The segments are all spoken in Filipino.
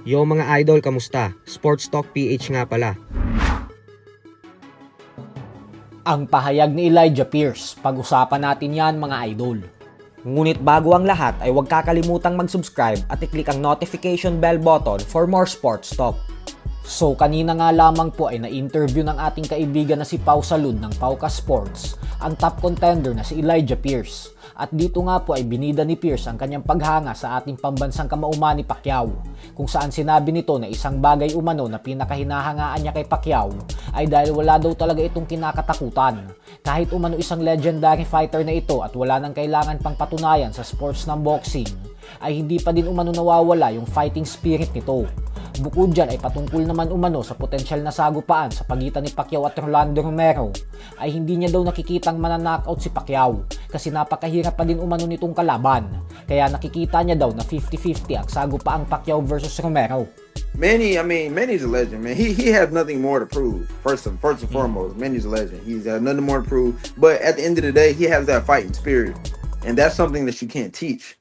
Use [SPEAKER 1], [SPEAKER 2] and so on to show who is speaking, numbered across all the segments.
[SPEAKER 1] Yo mga idol, kamusta? Sports Talk PH nga pala.
[SPEAKER 2] Ang pahayag ni Elijah Pierce, pag-usapan natin yan mga idol.
[SPEAKER 1] Ngunit bago ang lahat ay huwag kakalimutang mag-subscribe at i-click ang notification bell button for more sports talk.
[SPEAKER 2] So kanina nga lamang po ay na-interview ng ating kaibigan na si Pau Salud ng Pauka Sports, ang top contender na si Elijah Pierce. At dito nga po ay binida ni Pierce ang kanyang paghanga sa ating pambansang kamauman ni Pacquiao, kung saan sinabi nito na isang bagay umano na pinakahinahangaan niya kay Pacquiao ay dahil wala daw talaga itong kinakatakutan. Kahit umano isang legendary fighter na ito at wala nang kailangan pang patunayan sa sports ng boxing, ay hindi pa din umano nawawala yung fighting spirit nito. Bukod dyan ay patungkol naman umano sa potensyal na sagupaan sa pagitan ni Pacquiao at Rolando Romero, ay hindi niya daw nakikitang mananockout si Pacquiao kasi napakahirap pa din umano nitong kalaban. Kaya nakikita niya daw na 50-50 ang sagupaang Pacquiao versus Romero.
[SPEAKER 3] Manny's a legend, man. He has nothing more to prove. First and foremost, Manny's a legend. He's got nothing more to prove. But at the end of the day, he has that fighting spirit, and that's something that you can't teach.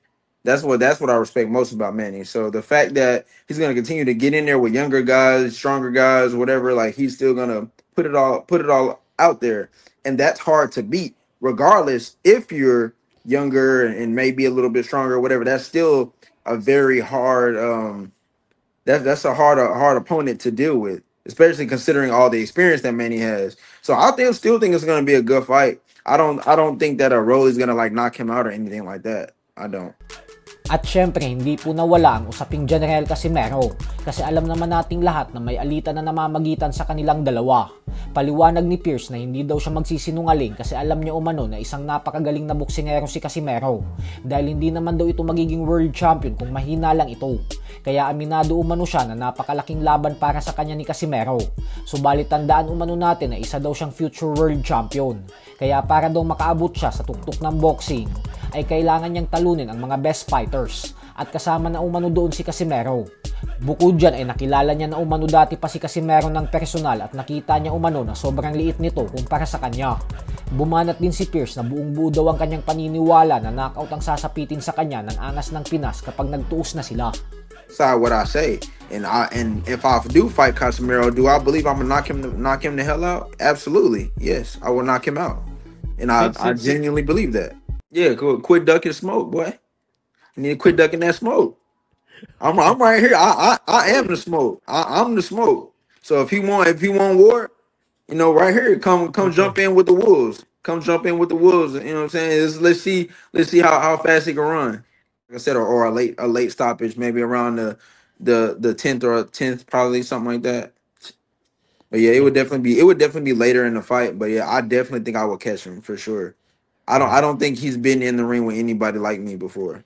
[SPEAKER 3] That's what I respect most about Manny. So the fact that he's gonna continue to get in there with younger guys, stronger guys, whatever, like he's still gonna put it all out there, and that's hard to beat, regardless if you're younger and maybe a little bit stronger, whatever. That's still a very hard that's a hard opponent to deal with, especially considering all the experience that Manny has. So I still think it's gonna be a good fight. I don't think that a Rolly's gonna like knock him out or anything like that. I don't.
[SPEAKER 2] At syempre, hindi po nawala ang usaping General Casimero kasi alam naman nating lahat na may alitan na namamagitan sa kanilang dalawa. Paliwanag ni Pierce na hindi daw siya magsisinungaling kasi alam niya umano na isang napakagaling na boksingero si Casimero dahil hindi naman daw ito magiging world champion kung mahina lang ito. Kaya aminado umano siya na napakalaking laban para sa kanya ni Casimero. Subalit tandaan umano natin na isa daw siyang future world champion. Kaya para daw makaabot siya sa tuktok ng boxing, ay kailangan niyang talunin ang mga best fighters at kasama na umano doon si Casimero. Bukod dyan ay nakilala niya na umano dati pa si Casimero ng personal at nakita niya umano na sobrang liit nito kumpara sa kanya. Bumanat din si Pierce na buong buo daw ang kanyang paniniwala na knockout ang sasapitin sa kanya ng angas ng Pinas kapag nagtuos na sila.
[SPEAKER 3] That's what I say. And if I do fight Casimero, do I believe I'm gonna knock him the hell out? Absolutely. Yes, I will knock him out. And I genuinely believe that. Yeah, quit ducking smoke, boy. You need to quit ducking that smoke. I'm right here. I am the smoke. I'm the smoke. So if he want war, right here, come jump in with the wolves. Come jump in with the wolves. You know what I'm saying? Let's see how fast he can run. Like I said, or a late stoppage, maybe around the 10th or 10th, probably something like that. But yeah, it would definitely be later in the fight. But yeah, I definitely think I would catch him for sure. I don't think he's been in the ring with anybody like me before.